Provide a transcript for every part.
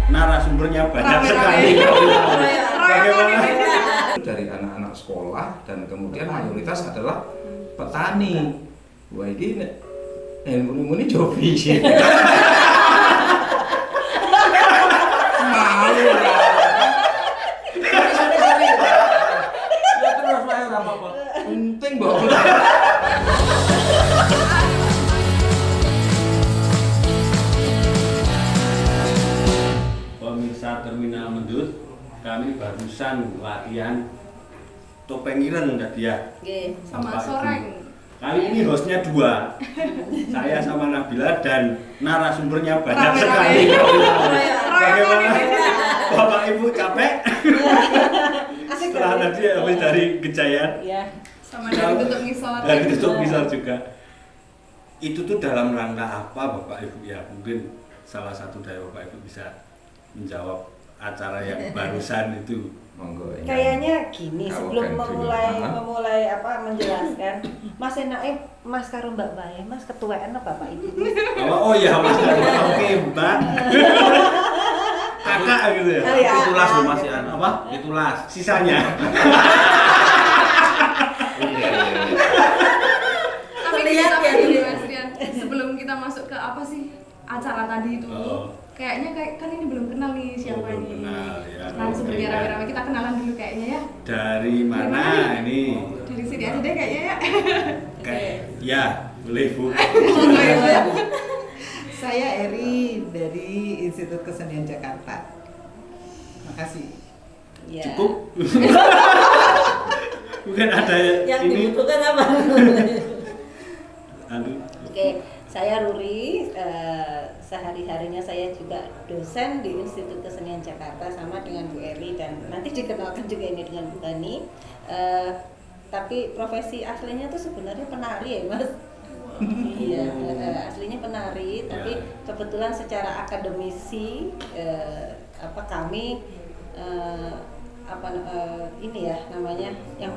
narasumbernya banyak sekali. Bagaimana? Dari anak-anak sekolah dan kemudian mayoritas adalah petani. Wah ini muni jobi sih. Malu ya. Ya terus lah ora apa-apa. Penting banget. Pemirsa Terminal Mendut, kami barusan latihan topeng ireng tadi ya. Sama soreng. Kali ini hostnya dua, saya sama Nabila dan narasumbernya banyak sekali. Bagaimana? Bapak Ibu capek? Setelah tadi habis dari Gejayan, Sama dari tutup ngisor. dari tutup ngisor juga. Itu tuh dalam rangka apa Bapak Ibu ya? Mungkin salah satu dari Bapak Ibu bisa menjawab acara yang barusan itu. Monggo. Kayaknya gini, sebelum Tahu memulai menjelaskan, Mas enake Mas karo Mbak Bae, Mas ketuaan apa Pak Ibu? Oh iya Mas, oke Mbak. Kakak gitu ya. Oh, iya. Itulas loh Mas ya. Apa? Itulas. Sisanya. Tapi Terlihat kita ya, dulu terlihat. Mas Rian. Sebelum kita masuk ke apa sih acara tadi itu, kayaknya kan ini belum kenal nih siapa Belum ini. kenal, ya. Narasumbernya rame-rame, kita kenalan dulu kayaknya ya. Dari mana ini? Dari sini aja deh kayaknya ya. Kayak ya, boleh Bu. Saya Eri dari Institut Kesenian Jakarta. Makasih. Ya. Cukup. Bukan ada Yang ini. dibutuhkan apa? Aduh. Oke, saya Ruri. Sehari-harinya saya juga dosen di Institut Kesenian Jakarta sama dengan Bu Eri dan nanti dikenalkan juga ini dengan Bu Hani. Tapi profesi aslinya tuh sebenarnya penari ya Mas. Iya, aslinya penari, tapi kebetulan secara akademisi kami ini ya namanya yang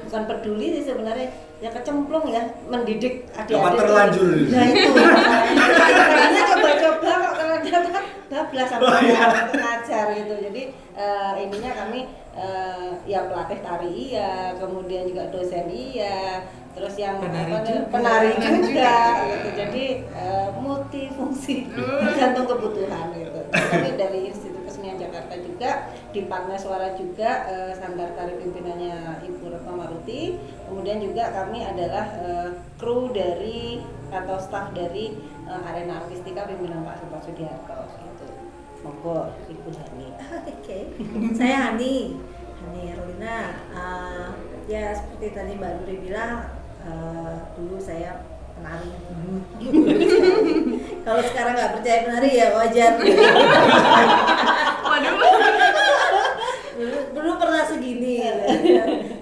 bukan peduli sih sebenarnya ya kecemplung ya mendidik adik-adik. Apa terlanjur? Nah itu. Karena coba-coba kok ternyata bablas sama pengajar gitu. Jadi ininya kami ya pelatih tari iya, kemudian juga dosen iya, terus yang penari juga gitu. Jadi multifungsi tergantung kebutuhan gitu. Kami dari Institut Kesenian Jakarta juga di Partner Suara juga sanggar tari pimpinannya Ibu Retno Maruti. Kemudian juga kami adalah kru dari atau staf dari Arena Artistika pimpinan Pak Sudiarto gitu. Monggo Ibu Hani. Oke, saya Hani Erlina. Ya seperti tadi Mbak Nuri bilang, dulu saya penari. Kalau sekarang nggak percaya penari ya wajar. Waduh. Dulu pernah segini,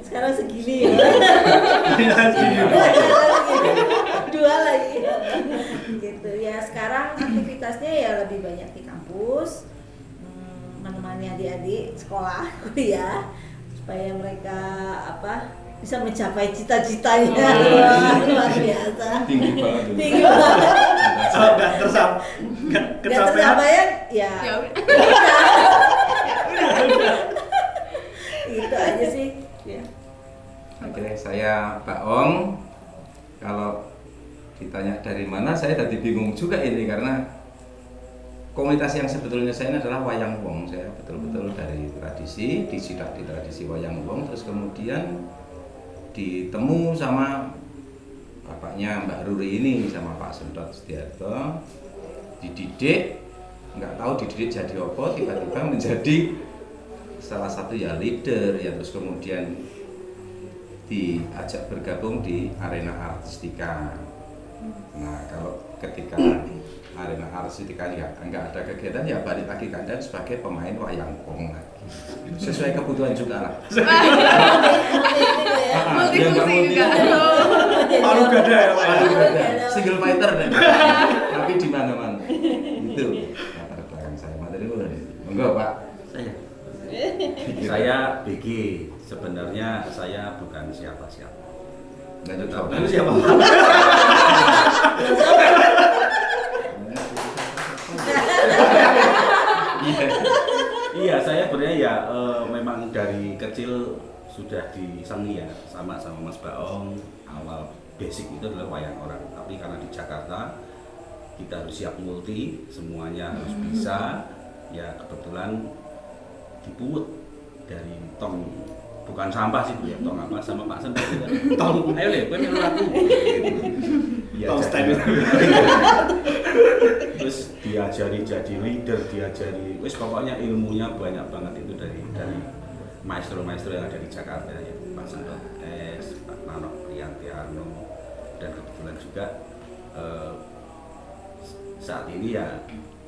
sekarang segini. Dua lagi. Gitu ya. Sekarang aktivitasnya ya lebih banyak di kampus, menemani adik-adik sekolah, kuliah, supaya mereka bisa mencapai cita-citanya. Luar biasa. Tinggi banget. Tinggi banget. Oh, nggak Gak kecapean. tercapai ya. Ya udah. Gitu aja sih. Ya. Oke, saya Pak Ong. Kalau ditanya dari mana, saya tadi bingung juga ini karena komunitas yang sebetulnya saya ini adalah Wayang Wong. Saya betul-betul dari tradisi, disidak di tradisi Wayang Wong, terus kemudian ditemu sama bapaknya Mbak Ruri ini sama Pak Sendot Sudiarto, dididik, nggak tahu dididik jadi apa, tiba-tiba menjadi salah satu ya leader ya, terus kemudian diajak bergabung di Arena Artistika. Nah kalau ketika Arena Artistika ya nggak ada kegiatan ya balik lagi kandang sebagai pemain wayang wong lagi. Sesuai kebutuhan juga lah. Multifungsi juga. Palu gada ya Pak. Palu gada. Single fighter deh. Tapi di mana-mana. Itu latar belakang saya. Materi monggo Pak. Saya BG. Sebenarnya saya bukan siapa-siapa. Lalu siapa? Iya, saya sebenarnya ya memang dari kecil sudah disengi ya sama Mas Baong. Awal basic itu adalah wayang orang, tapi karena di Jakarta kita harus siap multi, semuanya harus bisa. Ya kebetulan dipungut dari tong, bukan sampah sih Bu ya, tong apa sama Pak Sen tong, ayo deh, gue melu aku. Ya, Tong stand. Terus diajari jadi leader, diajari, wis pokoknya ilmunya banyak banget itu dari maestro-maestro yang ada di Jakarta ya, Pak Sendok S, Pak Nano Priantiano, dan kebetulan juga saat ini ya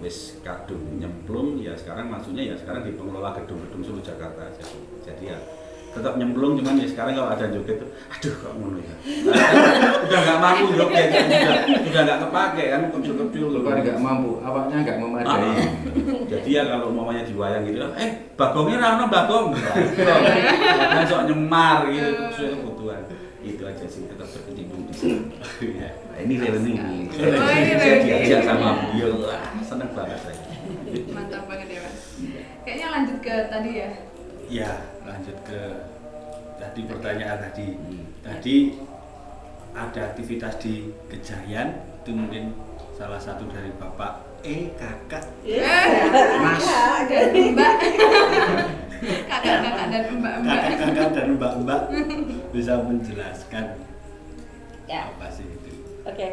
wis kadung nyemplung ya, sekarang maksudnya ya sekarang di pengelola gedung-gedung seluruh Jakarta jadi ya tetap nyemplung, cuman ya sekarang kalau ada joget tuh aduh kok ngono ya. Udah nggak mampu joget kan, udah nggak kepake kan, kecil-kecil Bukan nggak mampu, awaknya nggak memadai. Jadi ya kalau umpamanya diwayang gitu, bagongnya rano bagong, nah sok nyemar gitu sesuai kebutuhan. Itu aja sih, tetap berkecimpung di sini. Nah, ini learning nih. Saya diajak sama beliau, seneng banget saya. Mantap banget ya Mas. Kayaknya lanjut ke tadi ya. Ya, lanjut ke tadi pertanyaan tadi. Tadi ada aktivitas di Kejayan, itu mungkin salah satu dari Bapak kakak Mas Mbak. Kakak-kakak dan mbak-mbak. Kakak-kakak dan mbak-mbak bisa menjelaskan Ya. apa sih itu? Oke,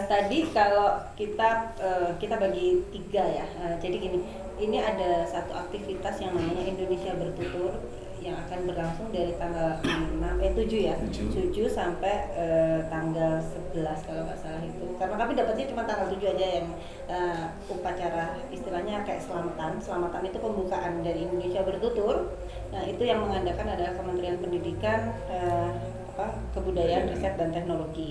tadi kalau kita bagi 3 ya. Jadi gini, ini ada satu aktivitas yang namanya Indonesia Bertutur yang akan berlangsung dari tanggal 7 ya, 7 sampai tanggal 11 kalau nggak salah itu. Karena kami dapatnya cuma tanggal 7 aja yang upacara istilahnya kayak selamatan. Selamatan itu pembukaan dari Indonesia Bertutur. Nah itu yang mengadakan adalah Kementerian Pendidikan, Kebudayaan, Riset dan Teknologi.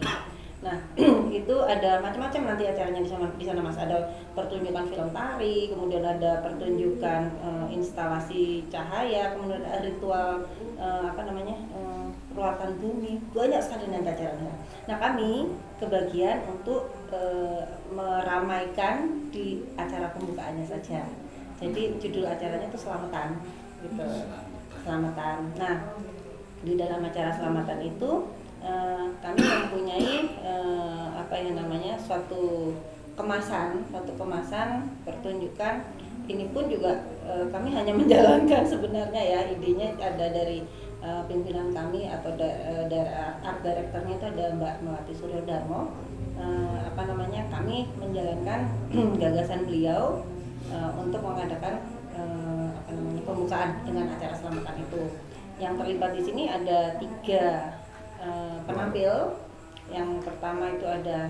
Nah, itu ada macam-macam nanti acaranya di sana Mas. Ada pertunjukan film tari, kemudian ada pertunjukan instalasi cahaya, kemudian ada ritual perawatan bumi. Banyak sekali nanti acaranya. Nah, kami kebagian untuk meramaikan di acara pembukaannya saja. Jadi judul acaranya itu selamatan gitu. Selamatan. Nah, di dalam acara selamatan itu kami mempunyai suatu kemasan pertunjukan. Ini pun juga kami hanya menjalankan sebenarnya ya, idenya ada dari pimpinan kami atau dari art directornya itu ada Mbak Melati Suryodarmo. Kami menjalankan gagasan beliau untuk mengadakan pembukaan dengan acara selamatan itu. Yang terlibat di sini ada 3 penampil. Yang pertama itu ada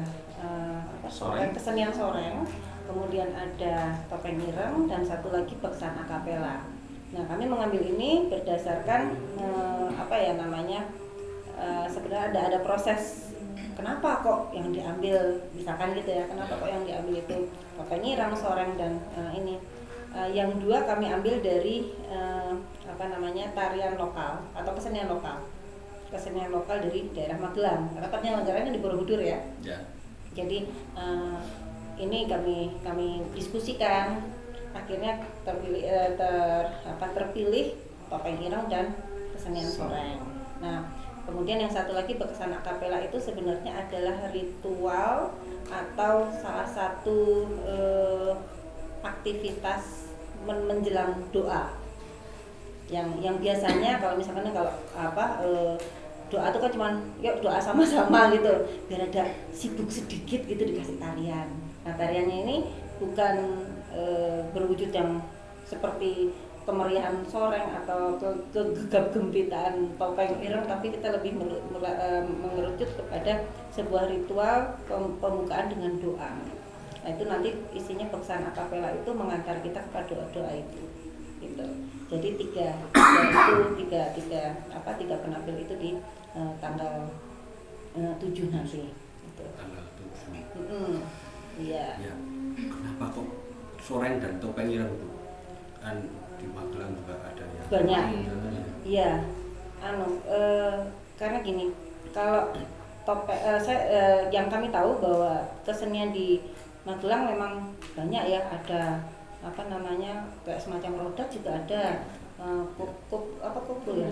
kesenian soreng, kemudian ada topeng ireng, dan satu lagi beksan akapela. Nah, kami mengambil ini berdasarkan sebenarnya ada proses kenapa kok yang diambil, misalkan gitu ya, kenapa kok yang diambil itu topeng ireng, soreng, dan ini. Yang 2 kami ambil dari tarian lokal atau kesenian lokal dari daerah Magelang, karena penyelenggaranya di Borobudur ya. Jadi ini kami diskusikan, akhirnya terpilih topeng ireng dan kesenian soreng. Nah, kemudian yang satu lagi beksan akapela itu sebenarnya adalah ritual atau salah satu aktivitas menjelang doa. Yang biasanya kalau misalkan doa itu kan cuma yuk doa sama-sama gitu, biar ada sibuk sedikit gitu dikasih tarian. Nah, tariannya ini bukan berwujud yang seperti kemeriahan soreng atau gegap gempitaan topeng ireng, tapi kita lebih mengerucut kepada sebuah ritual pembukaan dengan doa. Nah, itu nanti isinya beksan akapela itu mengantar kita kepada doa-doa itu gitu. Jadi tiga penampil itu di tanggal 7 nanti gitu. Tanggal 7. Iya. Ya. Kenapa kok soreng dan topeng ireng itu? Kan di Magelang juga ada ya. Banyak. Iya. Karena gini, kalau yang kami tahu bahwa kesenian di Magelang memang banyak ya, ada apa namanya kayak semacam roda juga ada, kubro ya,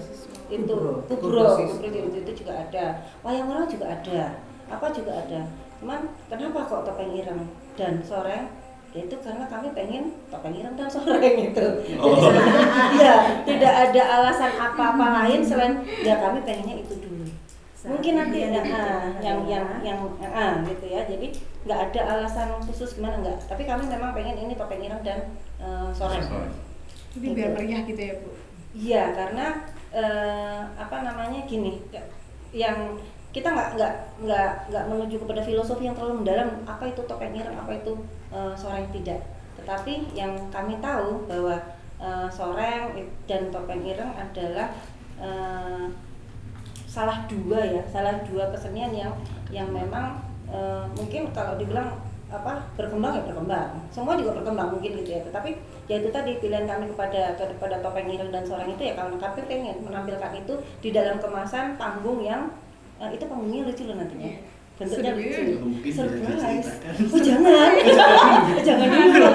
itu kubro itu juga ada, wayang orang juga ada, apa juga ada. Cuman kenapa kok topeng ireng dan soreng? Ya itu karena kami pengen topeng ireng dan soreng itu. Jadi ya tidak ada alasan apa-apa lain selain ya kami pengennya itu dulu. Mungkin nanti ada yang gitu ya. Jadi nggak ada alasan khusus gimana enggak. Tapi kami memang pengen ini topeng ireng dan soreng. Jadi biar meriah gitu ya Bu. Iya, karena apa namanya gini, yang kita nggak menuju kepada filosofi yang terlalu mendalam apa itu topeng ireng, apa itu soreng, tidak. Tetapi yang kami tahu bahwa soreng dan topeng ireng adalah salah dua kesenian yang memang mungkin kalau dibilang apa berkembang ya berkembang, semua juga berkembang mungkin gitu ya. Tetapi ya itu tadi pilihan kami kepada topeng ireng dan soreng itu ya kalau kami pengen menampilkan itu di dalam kemasan panggung yang itu panggungnya lucu loh nantinya, bentuknya lucu, surprise. Oh jangan dulu,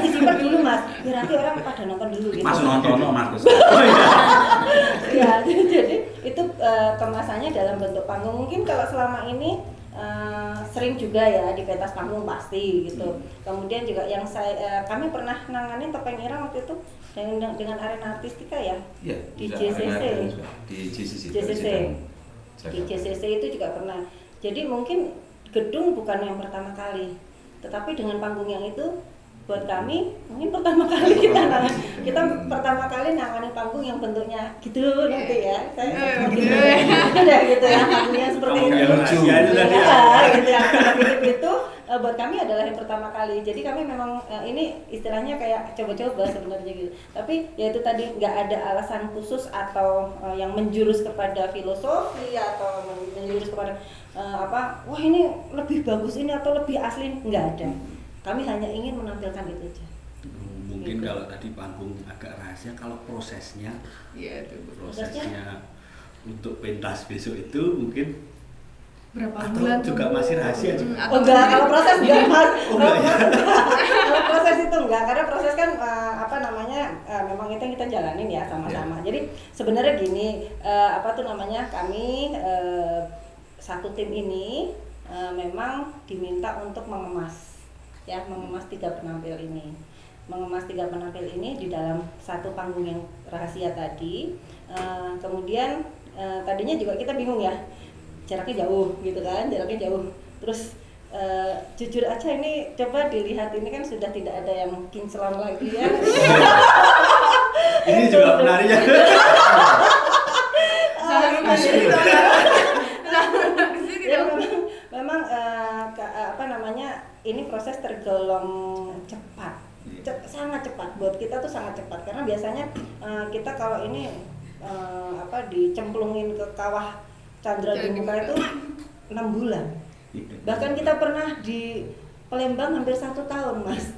disimpan dulu Mas, biar nanti orang pada nonton dulu gitu. Mas nonton Markus. Ya, jadi itu kemasannya dalam bentuk panggung. Mungkin kalau selama ini sering juga ya di pentas panggung pasti gitu. Kemudian juga yang kami pernah nanganin topeng ireng waktu itu dengan arena artistika ya, di JCC. Di JCC itu juga pernah. Jadi mungkin gedung bukan yang pertama kali, tetapi dengan panggung yang itu buat kami mungkin pertama kali kita pertama kali nanganin panggung yang bentuknya gitu nanti ya. Saya udah gitu ya, panggungnya seperti itu. Gitu ya. Itu buat kami adalah yang pertama kali. Jadi kami memang ini istilahnya kayak coba-coba sebenarnya gitu. Tapi ya itu tadi nggak ada alasan khusus atau yang menjurus kepada filosofi atau menjurus kepada wah ini lebih bagus ini atau lebih asli, nggak ada. Kami hanya ingin menampilkan itu aja. Mungkin gitu. kalau tadi panggung agak rahasia, kalau prosesnya, prosesnya untuk pentas besok itu mungkin berapa atau bulan juga masih rahasia juga. Oh enggak, kalau proses enggak Mas. Enggak. Kalau proses itu enggak, karena proses kan memang itu yang kita jalanin ya sama-sama. Jadi sebenarnya gini, kami satu tim ini memang diminta untuk mengemas 3 penampil ini. Mengemas 3 penampil ini di dalam satu panggung yang rahasia tadi. Kemudian tadinya juga kita bingung ya, jaraknya jauh gitu kan, terus jujur aja ini coba dilihat, ini kan sudah tidak ada yang kinclong lagi ya. Ini juga penarinya. Memang ini proses tergolong cepat. Sangat cepat, buat kita tuh sangat cepat, karena biasanya kita kalau ini dicemplungin ke kawah Chandra di Muka itu 6 bulan. Bahkan kita pernah di Palembang hampir 1 tahun Mas.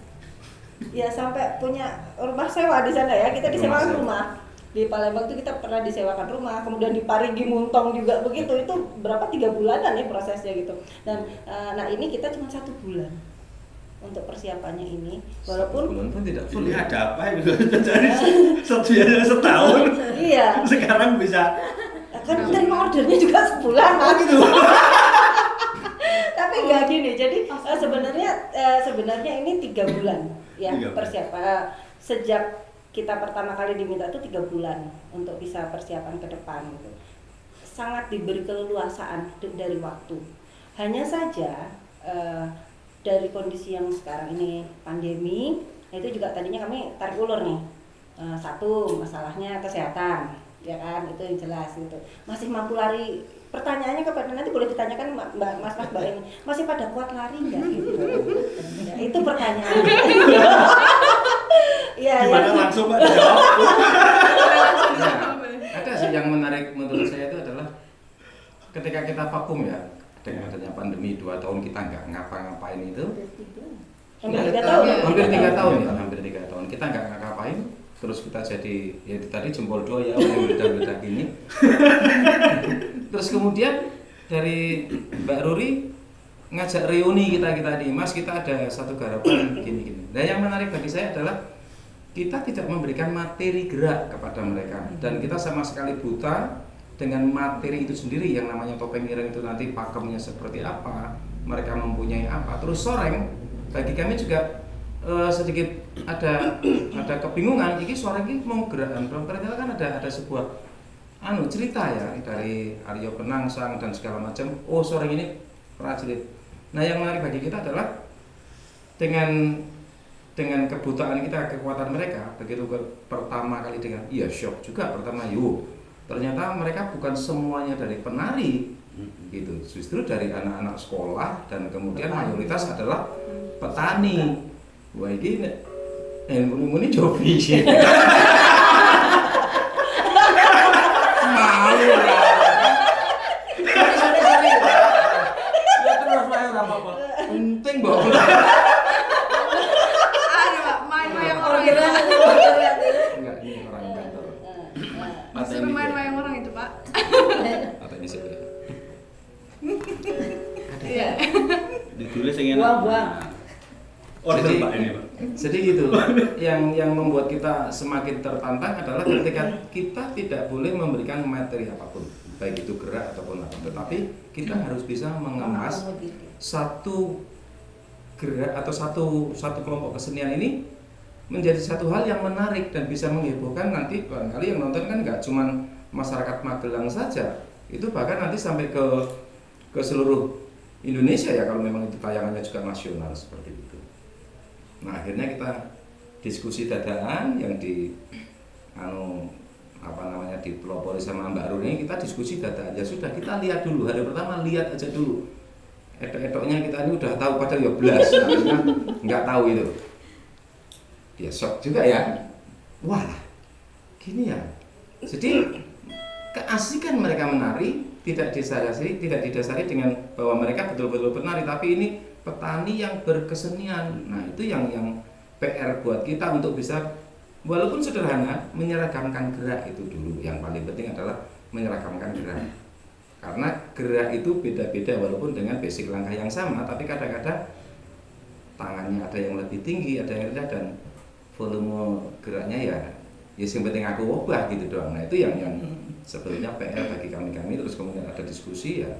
Ya sampai punya rumah sewa di sana ya, kita disewakan rumah. Di Palembang itu kita pernah disewakan rumah, kemudian di Parigi Muntong juga begitu. Itu berapa 3 bulanan ya prosesnya gitu. Dan ini kita cuma 1 bulan untuk persiapannya ini, walaupun bulan pun tidak full. Ini ada apa yang dari setahun? Iya. Sekarang bisa kan terima ordernya juga sebulan Mas. gitu. Tapi nggak gini, jadi sebenarnya ini 3 bulan ya 3 bulan. persiapan. Sejak kita pertama kali diminta itu 3 bulan untuk bisa persiapan ke depan gitu. Sangat diberi keleluasaan dari waktu. Hanya saja dari kondisi yang sekarang ini pandemi, itu juga tadinya kami tarik ulur nih. Satu masalahnya kesehatan, ya kan, itu yang jelas gitu. Masih mampu lari. Pertanyaannya kepada nanti boleh ditanyakan Mas ini, masih pada kuat lari nggak gitu? Ya, itu pertanyaan. Gimana langsung Pak dijawab? Ada sih yang menarik menurut saya itu adalah ketika kita vakum ya, dengan adanya pandemi 2 tahun kita nggak ngapa-ngapain itu. Hampir 3 tahun. Hampir 3 tahun kita nggak ngapa-ngapain. Terus kita jadi ya tadi jempol 2 ya yang beda-beda gini. Terus kemudian dari Mbak Ruri ngajak reuni kita nih, Mas kita ada satu garapan gini. Nah, yang menarik bagi saya adalah kita tidak memberikan materi gerak kepada mereka dan kita sama sekali buta dengan materi itu sendiri. Yang namanya topeng ireng itu nanti pakemnya seperti apa, mereka mempunyai apa. Terus soreng bagi kami juga sedikit ada kebingungan. Ini soreng ini mau gerakan, ternyata kan ada sebuah cerita ya dari Aryo Penangsang dan segala macam. Oh, soreng ini prajurit. Nah, yang menarik bagi kita adalah dengan kebutaan kita, kekuatan mereka, begitu pertama kali dengan shock juga pertama, ternyata mereka bukan semuanya dari penari gitu, justru dari anak-anak sekolah dan kemudian mayoritas adalah petani. Wah, ini muni jobi sih. Malu lah. Ya terus wae ora apa-apa. Penting bawa. Main wayang orang itu. Enggak, ini orang kantor. Disuruh main wayang orang itu, Pak. Apa ini sih? Iya. Ditulis sing enak. Buang-buang. Order Pak ini, Pak. Jadi gitu. Yang membuat kita semakin tertantang adalah ketika kita tidak boleh memberikan materi apapun, baik itu gerak ataupun apa, tetapi kita harus bisa mengemas satu gerak atau satu kelompok kesenian ini menjadi satu hal yang menarik dan bisa menghebohkan. Nanti barangkali yang nonton kan nggak cuma masyarakat Magelang saja, itu bahkan nanti sampai ke seluruh Indonesia ya, kalau memang itu tayangannya juga nasional seperti itu. Nah, akhirnya kita diskusi dadaan yang dipelopori sama Mbak Runi. Kita diskusi dadaan, ya sudah, kita lihat dulu, hari pertama lihat aja dulu. Etok-etoknya kita ini udah tahu, padahal ya belas, akhirnya nggak tahu itu. Dia shock juga ya, wah gini ya. Jadi keasikan mereka menari tidak didasari dengan bahwa mereka betul-betul penari, tapi ini petani yang berkesenian. Nah, itu yang PR buat kita untuk bisa, walaupun sederhana, menyeragamkan gerak itu dulu. Yang paling penting adalah menyeragamkan gerak. Karena gerak itu beda-beda walaupun dengan basic langkah yang sama, tapi kadang-kadang tangannya ada yang lebih tinggi, ada yang rendah, dan volume geraknya ya yang penting aku ubah gitu doang. Nah, itu yang sebetulnya PR bagi kami. Terus kemudian ada diskusi ya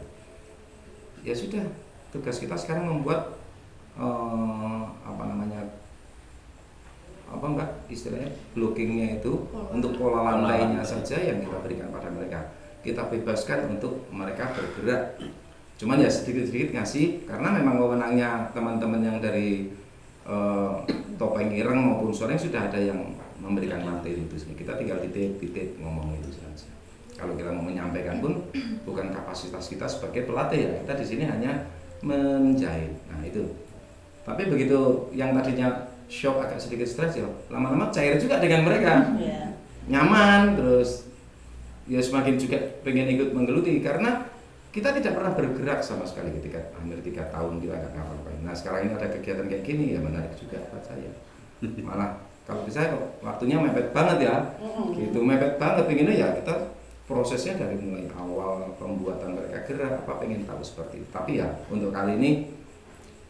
sudah, tugas kita sekarang membuat istilahnya blockingnya itu untuk pola lantainya saja yang kita berikan pada mereka. Kita bebaskan untuk mereka bergerak. Cuman ya sedikit-sedikit ngasih, karena memang wewenangnya teman-teman yang dari topeng ireng maupun soreng sudah ada yang memberikan materi itu. Kita tinggal titik ngomong itu saja. Kalau kita mau menyampaikan pun bukan kapasitas kita sebagai pelatih ya. Kita di sini hanya menjahit. Nah, itu. Tapi begitu yang tadinya shock, agak sedikit stres, ya lama-lama cair juga dengan mereka. Nyaman, terus ya semakin juga pengen ikut menggeluti, karena kita tidak pernah bergerak sama sekali ketika hampir 3 tahun kita nggak ngapa-ngapain. Nah, sekarang ini ada kegiatan kayak gini ya menarik juga buat saya. Malah kalau bisa waktunya mepet banget ya, gitu mepet banget. Pengennya ya kita prosesnya dari mulai awal pembuatan mereka gerak apa pengen tahu seperti itu. Tapi ya untuk kali ini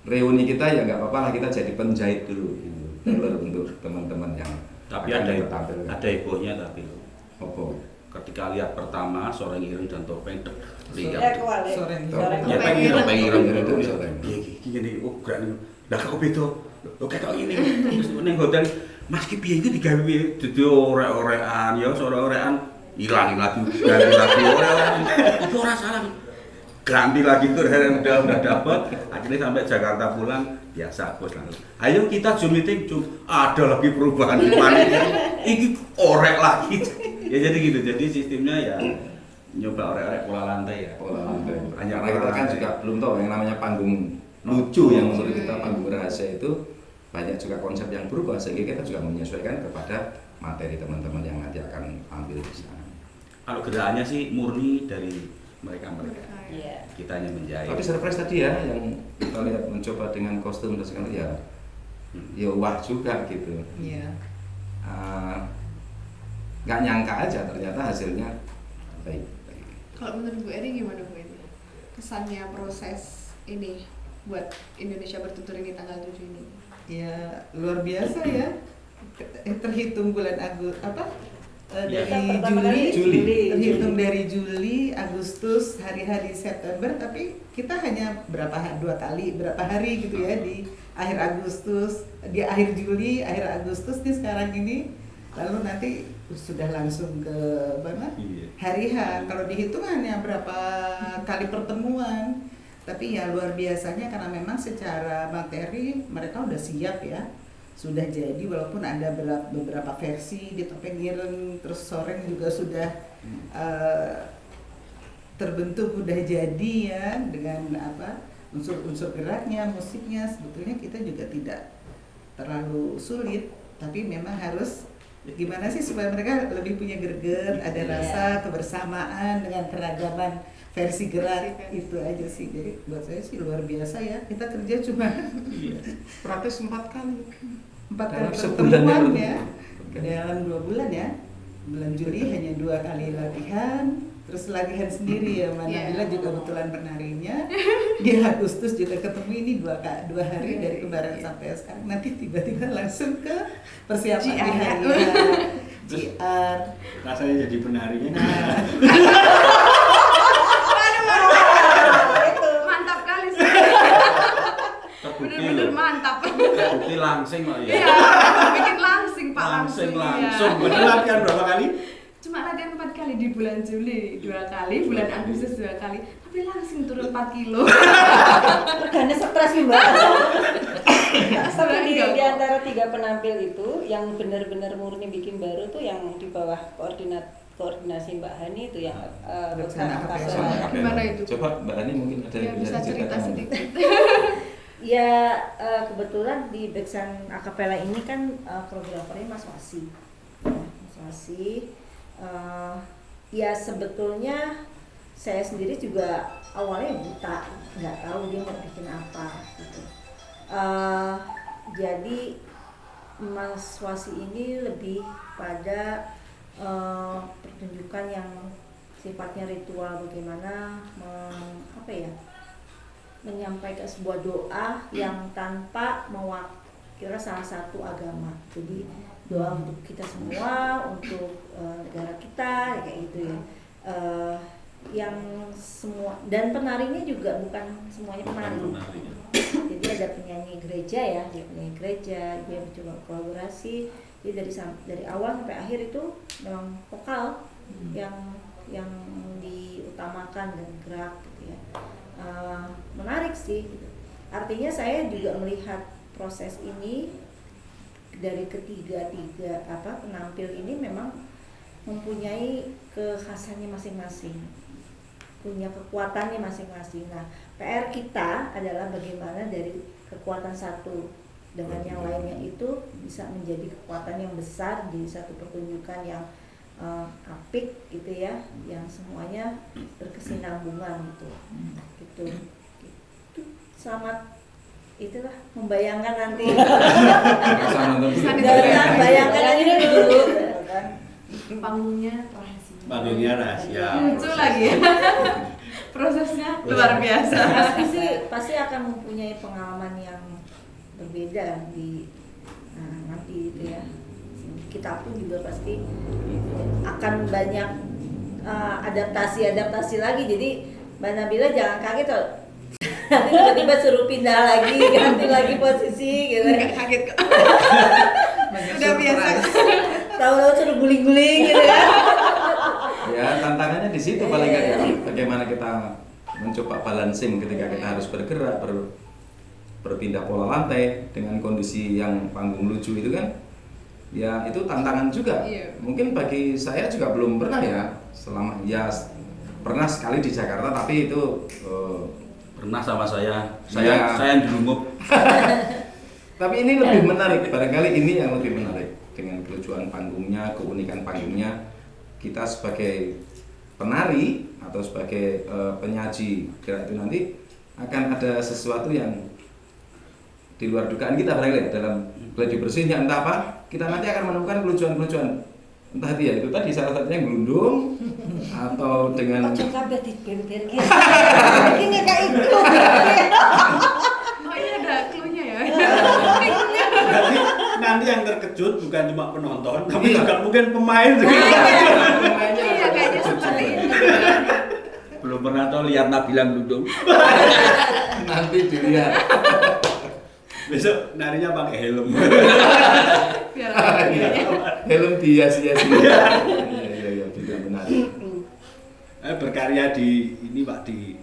reuni kita ya nggak apa-apa lah, kita jadi penjahit dulu gitu. Untuk teman-teman yang tapi ada hebohnya tapi Apa? ketika lihat pertama soreng ireng dan topeng Lihat Soreng. ya topeng ireng itu itu gini, oh gerak dah kok beda lo kayak ini terus ning hotel Mas ki piye iki digawe dadi orek-orekan ya sore-orekan hilang lagi ganti lagi orang itu ora salah ganti lagi tuh udah dapat akhirnya sampai Jakarta pulang biasa bos langsung ayo kita zoom meeting ada lagi perubahan ini orek lagi ya jadi gitu, jadi sistemnya ya nyoba orek-orek pola lantai ya Karena kita kan juga belum tahu yang namanya panggung lucu yang menurut kita panggung rahasia itu banyak juga konsep yang berubah, sehingga kita juga menyesuaikan kepada materi teman-teman yang nanti akan tampil di sana. Kalau gerakannya sih murni dari mereka Iya. kita hanya menjahit. Tapi surprise tadi ya yang kita lihat mencoba dengan kostum dan segala ya wah juga gitu. Iya. Nggak nyangka aja ternyata hasilnya baik. Kalau menurut Bu Eri gimana Bu Eri? Kesannya proses ini buat Indonesia Bertutur ini tanggal 7 ini? Ya luar biasa ya. Terhitung bulan dari Pertama kali Juli, terhitung dari Juli, Agustus, hari-hari September, tapi kita hanya berapa hari gitu ya di akhir Agustus, di akhir Juli, akhir Agustus nih sekarang ini, lalu nanti sudah langsung ke mana? Hari H. Kalau dihitung hanya berapa kali pertemuan, tapi ya luar biasanya karena memang secara materi mereka udah siap ya. Sudah jadi walaupun ada beberapa versi di topeng ireng, terus soreng juga sudah terbentuk, udah jadi ya dengan unsur-unsur geraknya, musiknya. Sebetulnya kita juga tidak terlalu sulit, tapi memang harus gimana sih supaya mereka lebih punya greget, ada rasa kebersamaan dengan keragaman versi gerak. Itu aja sih. Jadi buat saya sih luar biasa ya. Kita kerja cuma praktis 4 kali pertemuan ya, dalam 2 bulan ya. Bulan Juli hanya 2 kali latihan, terus latihan sendiri ya, Manabila juga kebetulan penarinya. Di Agustus juga ketemu ini 2 hari dari kemarin sampai sekarang. Nanti tiba-tiba langsung ke persiapan di hari JR. Rasanya jadi penarinya. Mantap kali sih. Bener-bener mantap. Terbukti langsing kok ya. Iya, bikin langsing Pak Langsing. Iya. Bener latihan berapa kali? Cuma latihan 4 kali di bulan Juli 2 kali, bulan Agustus 2 kali, tapi langsing turun 4 kilo. Karena stres nih Mbak. Tapi di antara 3 penampil itu yang benar-benar murni bikin baru tuh yang di bawah koordinasi Mbak Hani itu yang Bersama Akapela. Gimana itu? Coba Mbak Ani mungkin ada Ya, yang bisa cerita diceritakan. sedikit. Ya kebetulan di Beksan Akapela ini kan koreografernya Mas Wasi. Mas Wasi. Ya sebetulnya saya sendiri juga awalnya buta, nggak tahu dia mau bikin apa gitu. Jadi Mas Wasi ini lebih pada pertunjukan yang sifatnya ritual, bagaimana menyampaikan sebuah doa yang tanpa mewakili salah satu agama. Jadi doa untuk kita semua, untuk negara kita, kayak gitu ya. Yang semua, dan penarinya juga bukan semuanya penari. Jadi ada penyanyi gereja ya, dia penyanyi gereja, dia mencoba kolaborasi. Jadi dari awal sampai akhir itu memang vokal yang diutamakan dan gerak gitu ya. Menarik sih gitu. Artinya saya juga melihat proses ini dari ketiga penampil ini memang mempunyai kekhasannya masing-masing, punya kekuatannya masing-masing. Nah, PR kita adalah bagaimana dari kekuatan satu dengan yang lainnya itu bisa menjadi kekuatan yang besar di satu pertunjukan yang apik gitu ya, yang semuanya berkesinambungan gitu. Gitu. Selamat itulah membayangkan nanti. Bayangkan aja dulu. Panggungnya rahasia. Panggungnya rahasia. Lucu lagi ya. Prosesnya luar biasa. Pasti akan mempunyai pengalaman yang berbeda nanti itu ya. Kita pun juga pasti akan banyak adaptasi lagi. Jadi Mbak Nabila jangan kaget loh. Nanti tiba-tiba suruh pindah lagi, ganti lagi posisi gitu. Nggak kaget kok. Udah biasa. Tahu-tahu suruh guling-guling gitu kan. Ya tantangannya di situ paling nggak ya. Bagaimana kita mencoba balancing ketika kita harus bergerak, berpindah pola lantai dengan kondisi yang panggung lucu itu kan. Ya itu tantangan juga. Mungkin bagi saya juga belum pernah ya. Pernah sekali di Jakarta, tapi itu Pernah sama saya Ya. yang dilungup. Tapi ini lebih menarik, barangkali ini yang lebih menarik dengan kelucuan panggungnya, keunikan panggungnya. Kita sebagai penari atau sebagai penyaji gerak itu nanti akan ada sesuatu yang di luar dugaan kita barangkali dalam gladi bersihnya entah apa, kita nanti akan menemukan kelucuan-kelucuan. Entah itu tadi salah satunya gelundung atau dengan Ojo kabeh diber-ber gitu. Ini kayak itu. Oh iya ada clue-nya ya. nanti yang terkejut bukan cuma penonton, tapi juga mungkin pemain juga. Iya kayaknya seperti itu. Belum pernah tau lihat Nabila Gludung. Nanti dilihat. Besok narinya pakai helm. Biar ada Helm dihias-hias. Iya, tidak benar. Berkarya di ini Pak, di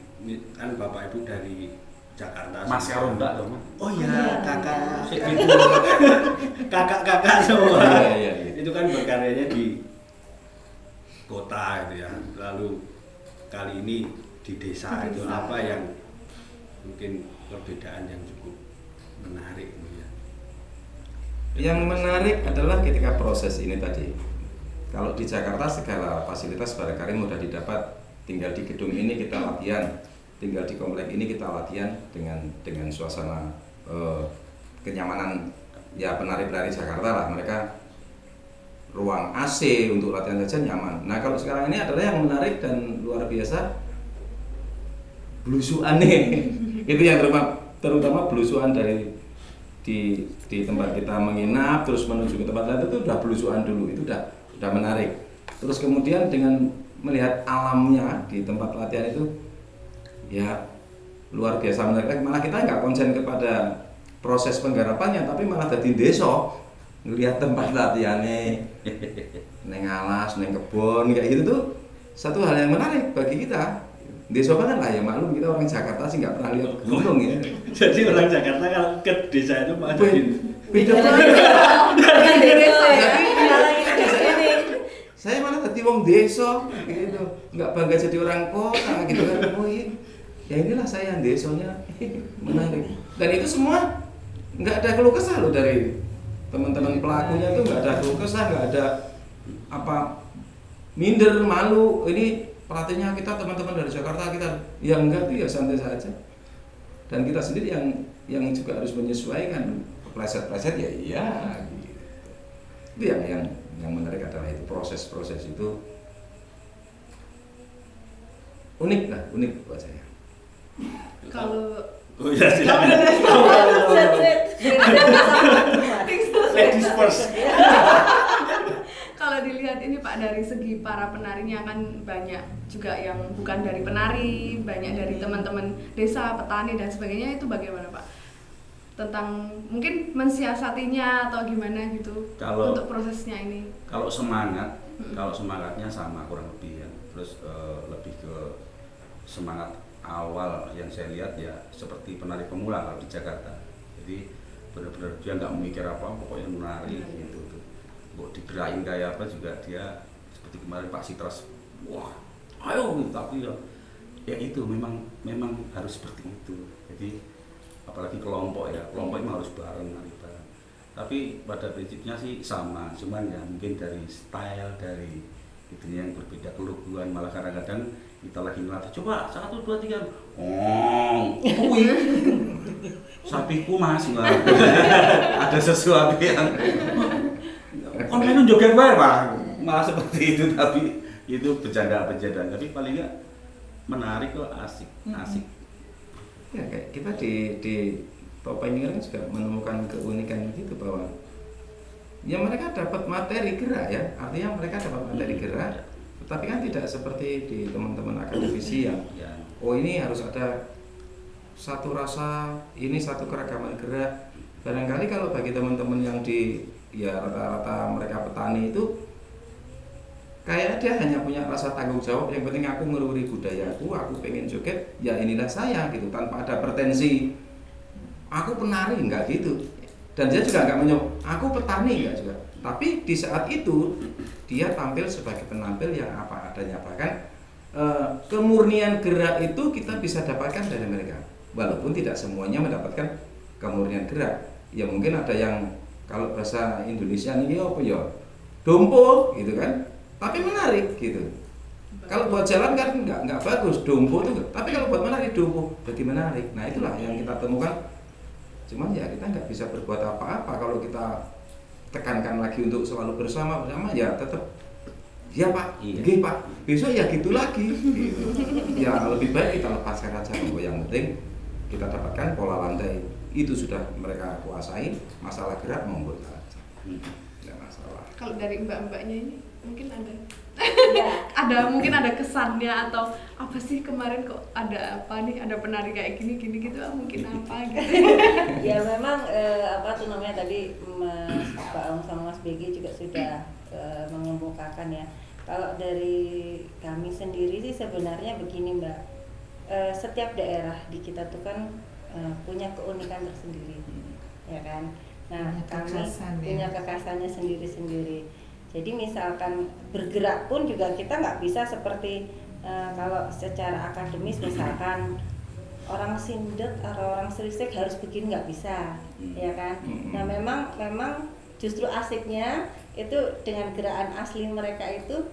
kan Bapak Ibu dari Jakarta. Mas Karonda dong. Oh iya, kakak. Sik gitu. Kakak-kakak semua. Iya. Itu kan berkaryanya di kota gitu ya. Lalu kali ini di desa itu apa yang mungkin perbedaan yang cukup menarik gitu ya. Yang menarik adalah ketika proses ini tadi. Kalau di Jakarta segala fasilitas barangkali mudah didapat. Tinggal di gedung ini kita latihan, tinggal di komplek ini kita latihan dengan suasana kenyamanan ya penari-penari Jakarta lah. Mereka ruang AC untuk latihan saja nyaman. Nah kalau sekarang ini adalah yang menarik dan luar biasa blusuannya. Itu yang terutama blusuan dari di tempat kita menginap terus menuju ke tempat lain itu udah blusuan dulu, itu udah menarik. Terus kemudian dengan melihat alamnya di tempat latihan itu ya luar biasa menarik. Malah kita nggak konsen kepada proses penggarapannya, tapi malah jadi desa ngelihat tempat latihannya neng alas, neng kebun kayak gitu tuh satu hal yang menarik bagi kita. Desa banget lah ya, maklum kita orang Jakarta sih nggak pernah lihat gunung ya. Jadi orang Jakarta kalau ke desa itu Pak jadi Beda Dengan desa ya. Saya malah tadi wong desa gitu, nggak bangga jadi orang kota gitu kan. Oh iya, ya inilah saya desanya menarik. Dan itu semua nggak ada keluh kesah loh dari teman-teman pelakunya tuh, nggak ada keluh kesah, nggak ada apa minder, malu. Ini pelatihnya kita teman-teman dari Jakarta kita, ya enggak tuh ya santai saja. Dan kita sendiri yang juga harus menyesuaikan pleset-pleset ya iya. Gitu. Itu yang menarik adalah itu proses-proses itu unik buat saya. Kalau oh ya silakan. Ladies first. kalau dilihat ini Pak dari segi para penarinya kan banyak juga yang bukan dari penari, banyak dari teman-teman desa, petani dan sebagainya, itu bagaimana Pak? Tentang mungkin mensiasatinya atau gimana gitu untuk prosesnya ini. Kalau semangatnya sama kurang lebih ya. Terus lebih ke semangat awal yang saya lihat ya seperti penari pemula kalau di Jakarta. Jadi benar-benar dia nggak memikir apa, pokoknya menari gitu. Mau digerakin kayak apa juga dia seperti kemarin Pak Citras, wah ayo gitu. Tapi ya itu memang harus seperti itu. Jadi apalagi kelompok ya, kelompok memang harus bareng. Tapi pada prinsipnya sih sama, cuman ya mungkin dari style, dari itu yang berbeda, keluguan. Malah kadang-kadang kita lagi ngelatih, coba 1, 2, 3 sapiku mas, ada sesuatu yang online joget bae Pak, malah seperti itu. Tapi itu bercanda-bercandaan, tapi paling nggak menarik kok, asik. Ya kayak kita di Topeng ini kan juga menemukan keunikan gitu bahwa ya mereka dapat materi gerak ya, artinya mereka dapat materi gerak, tetapi kan tidak seperti di teman-teman akademisi yang oh ini harus ada satu rasa, ini satu keragaman gerak. Barangkali kalau bagi teman-teman yang di ya rata-rata mereka petani itu kayak dia hanya punya rasa tanggung jawab, yang penting aku ngeluri budayaku, aku pengen joget, ya inilah saya gitu, tanpa ada pretensi aku penari, enggak gitu. Dan dia juga enggak menyebut aku petani, enggak juga. Tapi di saat itu dia tampil sebagai penampil yang apa adanya. Bahkan kemurnian gerak itu kita bisa dapatkan dari mereka, walaupun tidak semuanya mendapatkan kemurnian gerak. Ya mungkin ada yang kalau bahasa Indonesia ini apa ya dompo gitu kan, tapi menarik gitu. Kalau buat jalan kan nggak bagus dompo tuh, tapi kalau buat menari dompo jadi menarik. Nah itulah yang kita temukan. Cuman ya kita nggak bisa berbuat apa-apa kalau kita tekankan lagi untuk selalu bersama ya tetap ya Pak, gih Pak, besok ya gitu lagi. Gitu. Ya lebih baik kita lepaskan aja. Yang penting kita dapatkan pola lantai itu sudah mereka kuasai, masalah gerak monggo saja. nggak masalah. Kalau dari mbak-mbaknya ini mungkin ada Ya. mungkin ada kesannya atau apa sih kemarin kok ada apa nih, ada penari kayak gini gitu, mungkin apa gitu. Ya memang apa tuh namanya tadi Mas Baong sama Mas BG juga sudah mengemukakan ya. Kalau dari kami sendiri sih sebenarnya begini Mbak, setiap daerah di kita tuh kan punya keunikan tersendiri, ya kan. Nah Punya kami kekhasan, ya. punya kekhasannya sendiri-sendiri. Jadi misalkan bergerak pun juga kita nggak bisa seperti kalau secara akademis misalkan orang Sindet atau orang Sristek harus begini, nggak bisa, ya kan. Nah memang justru asiknya itu dengan gerakan asli mereka itu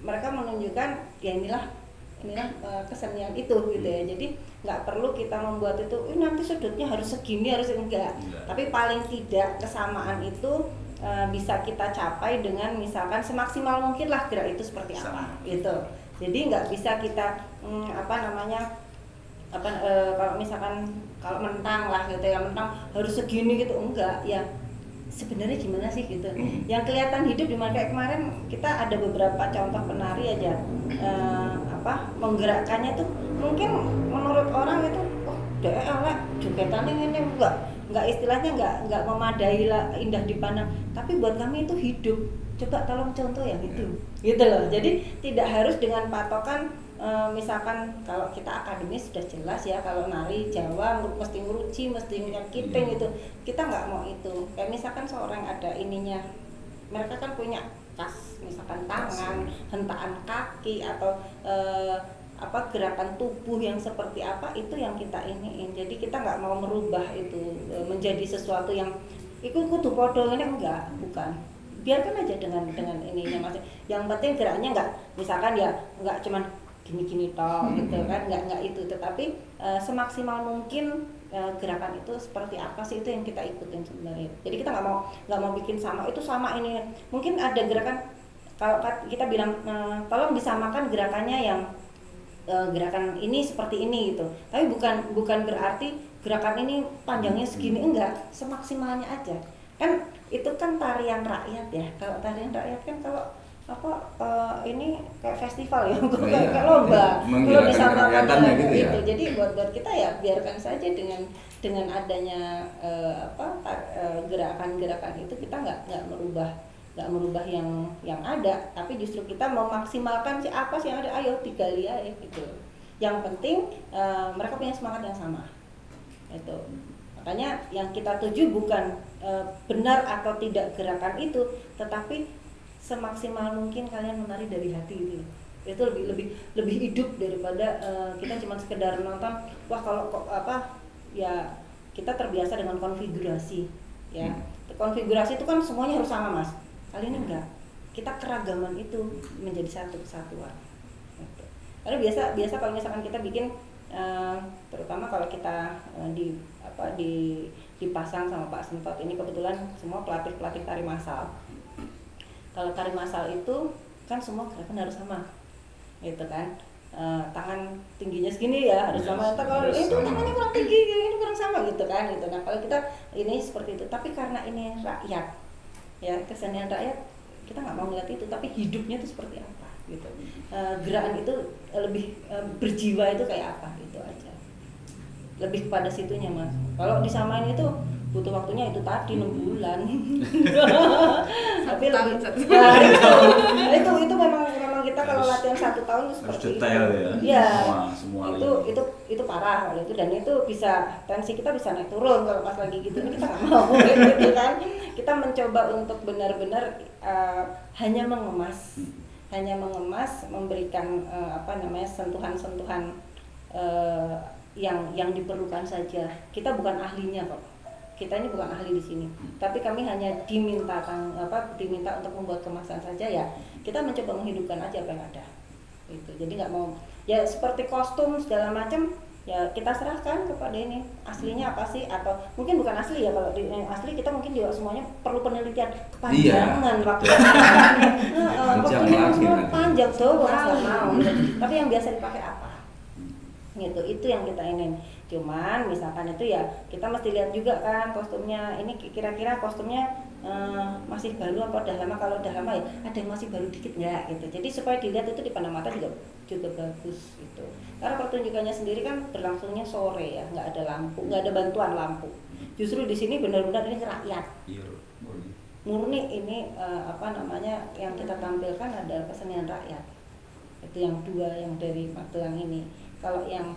mereka menunjukkan ya inilah kesenian itu gitu ya. Jadi nggak perlu kita membuat itu nanti sudutnya harus segini, harus enggak. Tapi paling tidak kesamaan itu bisa kita capai dengan misalkan semaksimal mungkin lah gerak itu seperti apa gitu. Jadi nggak bisa kita kalau misalkan kalau mentang lah gitu ya, mentang harus segini gitu, enggak ya. Sebenarnya gimana sih gitu, yang kelihatan hidup di mana. Kayak kemarin kita ada beberapa contoh penari aja menggerakkannya tuh mungkin menurut orang itu jogetannya ini enggak istilahnya enggak memadai lah, indah dipandang, tapi buat kami itu hidup. Coba tolong contoh yang itu gitu loh. Jadi tidak harus dengan patokan misalkan kalau kita akademis sudah jelas ya, kalau nari Jawa mesti nguruci, mesti nyakiting gitu. Kita nggak mau itu. Kayak misalkan seorang ada ininya, mereka kan punya kas, misalkan tangan, hentaan kaki atau gerakan tubuh yang seperti apa, itu yang kita iniin. Jadi kita nggak mau merubah itu menjadi sesuatu yang ikut kudu podo ini, bukan. Biarkan aja dengan ininya Mas. Yang penting geraknya nggak misalkan ya nggak cuman gini-gini toh gitu kan, nggak itu, tetapi semaksimal mungkin gerakan itu seperti apa sih, itu yang kita ikutin sebenarnya. Jadi kita nggak mau bikin sama, itu sama ini. Mungkin ada gerakan kalau kita bilang tolong disamakan gerakannya yang gerakan ini seperti ini gitu. Tapi bukan berarti gerakan ini panjangnya segini, enggak, semaksimalnya aja. Kan itu kan tarian rakyat ya. Kalau tarian rakyat kan kalau ini kayak festival ya, kayak lomba. Kalau disamakan dengan gitu ya. itu. Jadi buat kita ya biarkan saja dengan adanya gerakan-gerakan itu, kita nggak merubah yang ada, tapi justru kita memaksimalkan apa sih yang ada. Ayo digali aja gitu. Yang penting mereka punya semangat yang sama. Itu. Makanya yang kita tuju bukan benar atau tidak gerakan itu, tetapi semaksimal mungkin kalian menari dari hati itu lebih hidup daripada kita cuma sekedar nonton. Wah kalau ya kita terbiasa dengan konfigurasi ya. Konfigurasi itu kan semuanya harus sama Mas. Kali ini enggak. Kita keragaman itu menjadi satu kesatuan. Gitu. Karena biasa kalau misalkan kita bikin terutama kalau kita dipasang sama Pak Sentot ini, kebetulan semua pelatih tari massal. Kalau tari massal itu kan semua gerakan harus sama, gitu kan. Tangan tingginya segini ya harus sama. Kalau itu tangannya kurang tinggi, ini kurang sama gitu kan. Gitu. Nah kalau kita ini seperti itu, tapi karena ini rakyat, ya kesenian rakyat, kita nggak mau ngeliat itu, tapi hidupnya itu seperti apa, gitu. Gerakan itu lebih berjiwa itu kayak apa, itu aja. Lebih kepada situnya Mas. Kalau disamain itu butuh waktunya itu tadi 6 bulan. Tapi lebih itu memang kita kalau latihan 1 tahun itu seperti harus detail itu. ya. Iya. Semua itu parah kalau itu, dan itu bisa tensi kita bisa naik turun kalau pas lagi gitu. Ini kita nggak mau gitu kan. Kita mencoba untuk benar-benar hanya mengemas, memberikan sentuhan-sentuhan yang diperlukan saja. Kita bukan ahlinya kok. Kita ini bukan ahli di sini, tapi kami hanya diminta untuk membuat kemasan saja ya. Kita mencoba menghidupkan aja apa yang ada. Gitu. Jadi nggak mau ya seperti kostum segala macam ya kita serahkan kepada ini aslinya apa sih, atau mungkin bukan asli ya. Kalau yang asli kita mungkin juga semuanya perlu penelitian kepanjangan waktu. Waktunya panjang tuh nggak mau. Tapi yang biasa dipakai apa? Gitu, itu yang kita ingin. Cuman misalkan itu ya kita mesti lihat juga kan kostumnya, ini kira-kira kostumnya masih baru apa udah lama. Kalau udah lama ya ada yang masih baru dikit nggak gitu. Jadi supaya dilihat itu dipandang mata juga bagus gitu. Karena pertunjukannya sendiri kan berlangsungnya sore ya, nggak ada lampu, nggak ada bantuan lampu. Justru di sini benar-benar ini rakyat. Iya, Murni ini yang kita tampilkan adalah kesenian rakyat. Itu yang dua yang dari Magelang ini. Kalau yang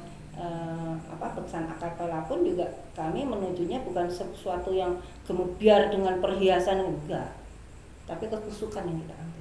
beksan akapela pun juga kami menujunya bukan sesuatu yang gemebiar dengan perhiasan, enggak, tapi kekusukan yang kita ambil.